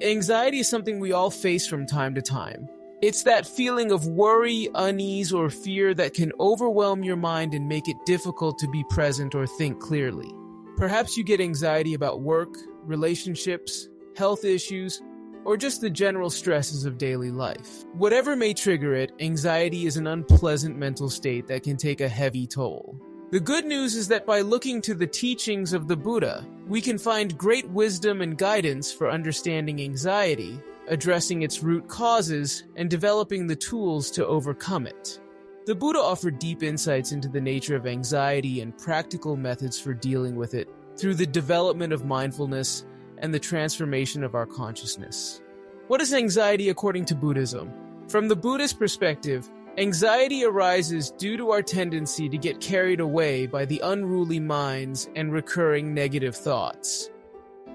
Anxiety is something we all face from time to time. It's that feeling of worry, unease, or fear that can overwhelm your mind and make it difficult to be present or think clearly. Perhaps you get anxiety about work, relationships, health issues, or just the general stresses of daily life. Whatever may trigger it, anxiety is an unpleasant mental state that can take a heavy toll. The good news is that by looking to the teachings of the Buddha, we can find great wisdom and guidance for understanding anxiety, addressing its root causes, and developing the tools to overcome it. The Buddha offered deep insights into the nature of anxiety and practical methods for dealing with it through the development of mindfulness and the transformation of our consciousness. What is anxiety according to Buddhism? From the Buddhist perspective, anxiety arises due to our tendency to get carried away by the unruly minds and recurring negative thoughts.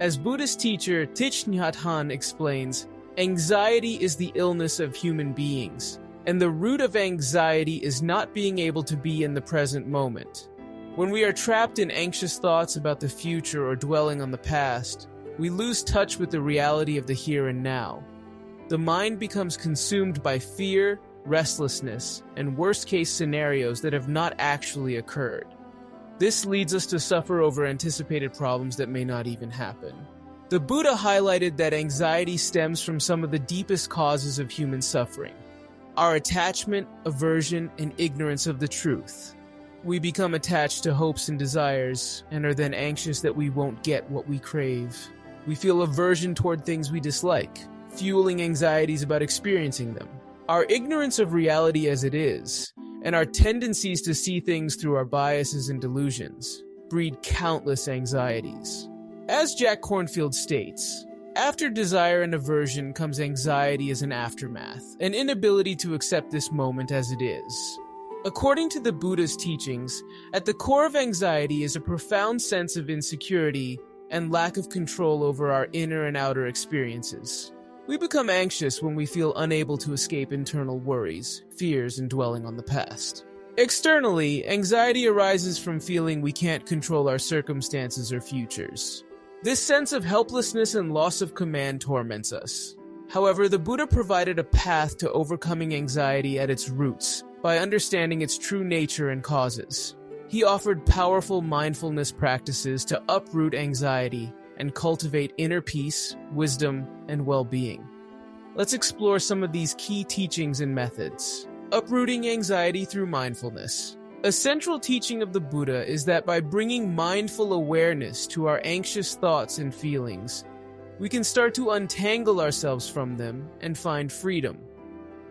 As Buddhist teacher Thich Nhat Hanh explains, anxiety is the illness of human beings, and the root of anxiety is not being able to be in the present moment. When we are trapped in anxious thoughts about the future or dwelling on the past, we lose touch with the reality of the here and now. The mind becomes consumed by fear, restlessness, and worst-case scenarios that have not actually occurred. This leads us to suffer over anticipated problems that may not even happen. The Buddha highlighted that anxiety stems from some of the deepest causes of human suffering: our attachment, aversion, and ignorance of the truth. We become attached to hopes and desires, and are then anxious that we won't get what we crave. We feel aversion toward things we dislike, fueling anxieties about experiencing them. Our ignorance of reality as it is, and our tendencies to see things through our biases and delusions, breed countless anxieties. As Jack Kornfield states, after desire and aversion comes anxiety as an aftermath, an inability to accept this moment as it is. According to the Buddha's teachings, at the core of anxiety is a profound sense of insecurity and lack of control over our inner and outer experiences. We become anxious when we feel unable to escape internal worries, fears, and dwelling on the past. Externally, anxiety arises from feeling we can't control our circumstances or futures. This sense of helplessness and loss of command torments us. However, the Buddha provided a path to overcoming anxiety at its roots by understanding its true nature and causes. He offered powerful mindfulness practices to uproot anxiety and cultivate inner peace, wisdom, and well-being. Let's explore some of these key teachings and methods. Uprooting anxiety through mindfulness. A central teaching of the Buddha is that by bringing mindful awareness to our anxious thoughts and feelings, we can start to untangle ourselves from them and find freedom.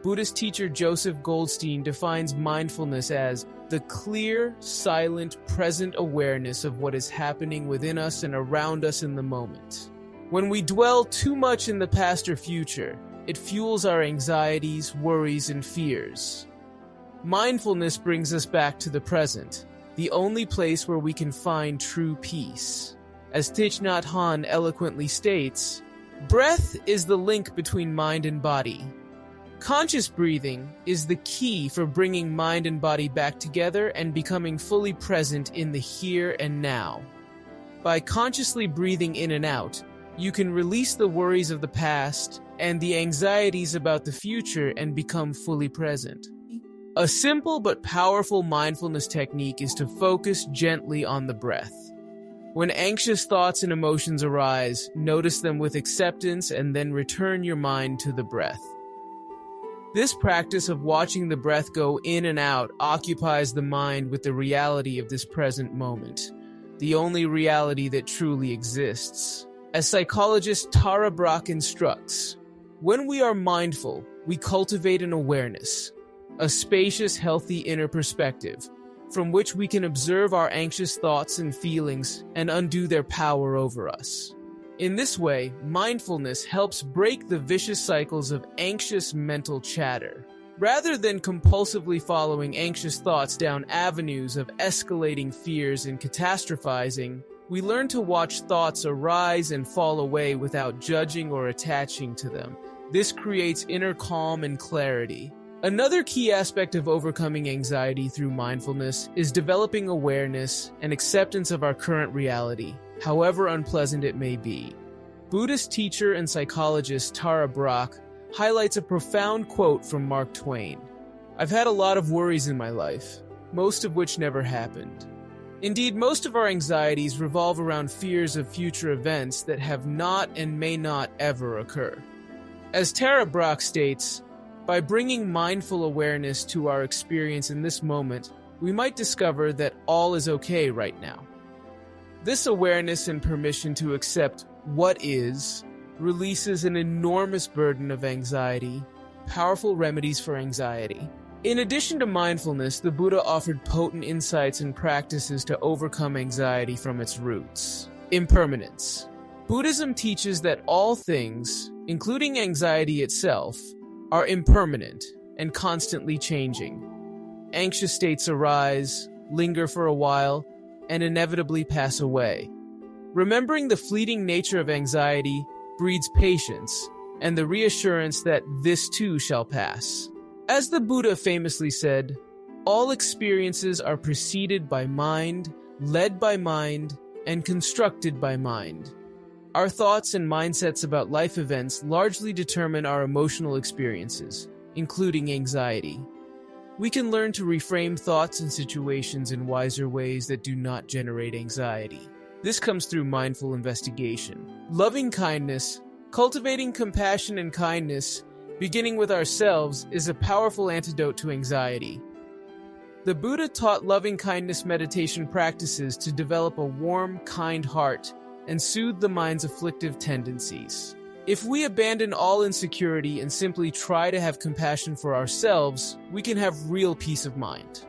Buddhist teacher Joseph Goldstein defines mindfulness as the clear, silent, present awareness of what is happening within us and around us in the moment. When we dwell too much in the past or future, it fuels our anxieties, worries, and fears. Mindfulness brings us back to the present, the only place where we can find true peace. As Thich Nhat Hanh eloquently states, breath is the link between mind and body. Conscious breathing is the key for bringing mind and body back together and becoming fully present in the here and now. By consciously breathing in and out, you can release the worries of the past and the anxieties about the future and become fully present. A simple but powerful mindfulness technique is to focus gently on the breath. When anxious thoughts and emotions arise, notice them with acceptance and then return your mind to the breath. This practice of watching the breath go in and out occupies the mind with the reality of this present moment, the only reality that truly exists. As psychologist Tara Brach instructs, when we are mindful, we cultivate an awareness, a spacious, healthy inner perspective, from which we can observe our anxious thoughts and feelings and undo their power over us. In this way, mindfulness helps break the vicious cycles of anxious mental chatter. Rather than compulsively following anxious thoughts down avenues of escalating fears and catastrophizing, we learn to watch thoughts arise and fall away without judging or attaching to them. This creates inner calm and clarity. Another key aspect of overcoming anxiety through mindfulness is developing awareness and acceptance of our current reality, however unpleasant it may be. Buddhist teacher and psychologist Tara Brach highlights a profound quote from Mark Twain. "I've had a lot of worries in my life, most of which never happened." Indeed, most of our anxieties revolve around fears of future events that have not and may not ever occur. As Tara Brach states, by bringing mindful awareness to our experience in this moment, we might discover that all is okay right now. This awareness and permission to accept what is releases an enormous burden of anxiety, powerful remedies for anxiety. In addition to mindfulness, the Buddha offered potent insights and practices to overcome anxiety from its roots. Impermanence. Buddhism teaches that all things, including anxiety itself, are impermanent and constantly changing. Anxious states arise, linger for a while, and inevitably pass away. Remembering the fleeting nature of anxiety breeds patience and the reassurance that this too shall pass. As the Buddha famously said, all experiences are preceded by mind, led by mind, and constructed by mind. Our thoughts and mindsets about life events largely determine our emotional experiences, including anxiety. We can learn to reframe thoughts and situations in wiser ways that do not generate anxiety. This comes through mindful investigation. Loving kindness, cultivating compassion and kindness, beginning with ourselves, is a powerful antidote to anxiety. The Buddha taught loving-kindness meditation practices to develop a warm, kind heart and soothe the mind's afflictive tendencies. If we abandon all insecurity and simply try to have compassion for ourselves, we can have real peace of mind.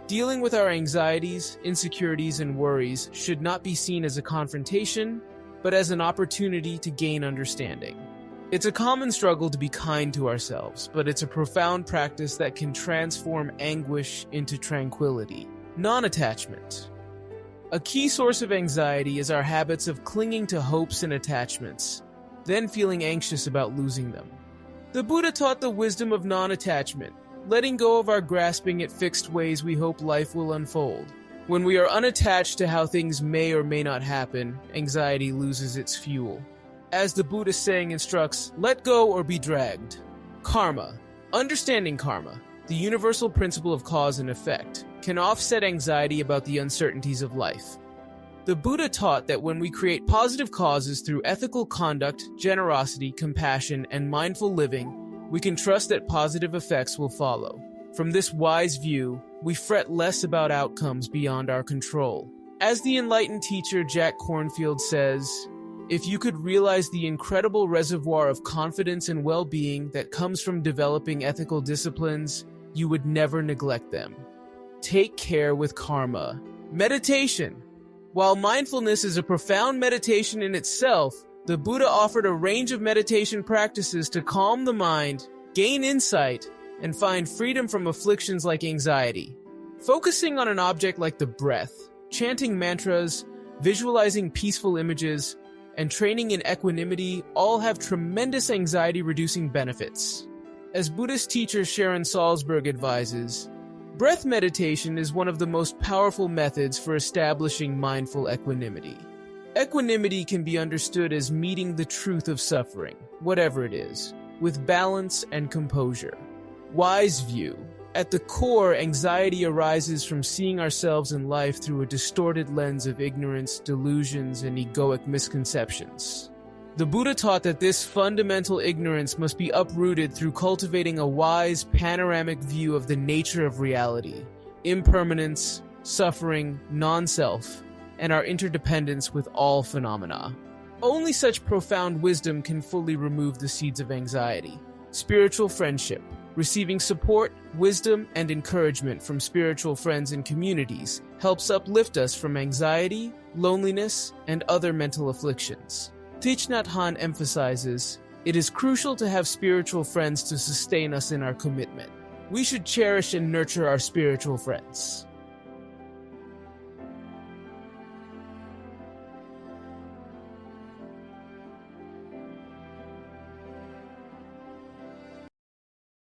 Dealing with our anxieties, insecurities, and worries should not be seen as a confrontation, but as an opportunity to gain understanding. It's a common struggle to be kind to ourselves, but it's a profound practice that can transform anguish into tranquility. Non-attachment. A key source of anxiety is our habits of clinging to hopes and attachments, then feeling anxious about losing them. The Buddha taught the wisdom of non-attachment, letting go of our grasping at fixed ways we hope life will unfold. When we are unattached to how things may or may not happen, anxiety loses its fuel. As the Buddhist saying instructs, let go or be dragged. Karma. Understanding karma, the universal principle of cause and effect, can offset anxiety about the uncertainties of life. The Buddha taught that when we create positive causes through ethical conduct, generosity, compassion, and mindful living, we can trust that positive effects will follow. From this wise view, we fret less about outcomes beyond our control. As the enlightened teacher Jack Kornfield says, if you could realize the incredible reservoir of confidence and well-being that comes from developing ethical disciplines, you would never neglect them. Take care with karma. Meditation. While mindfulness is a profound meditation in itself, the Buddha offered a range of meditation practices to calm the mind, gain insight, and find freedom from afflictions like anxiety. Focusing on an object like the breath, chanting mantras, visualizing peaceful images, and training in equanimity all have tremendous anxiety-reducing benefits. As Buddhist teacher Sharon Salzberg advises, breath meditation is one of the most powerful methods for establishing mindful equanimity. Equanimity can be understood as meeting the truth of suffering, whatever it is, with balance and composure. Wise view. At the core, anxiety arises from seeing ourselves in life through a distorted lens of ignorance, delusions, and egoic misconceptions. The Buddha taught that this fundamental ignorance must be uprooted through cultivating a wise, panoramic view of the nature of reality, impermanence, suffering, non-self, and our interdependence with all phenomena. Only such profound wisdom can fully remove the seeds of anxiety. Spiritual friendship. Receiving support, wisdom, and encouragement from spiritual friends and communities helps uplift us from anxiety, loneliness, and other mental afflictions. Thich Nhat Hanh emphasizes, it is crucial to have spiritual friends to sustain us in our commitment. We should cherish and nurture our spiritual friends.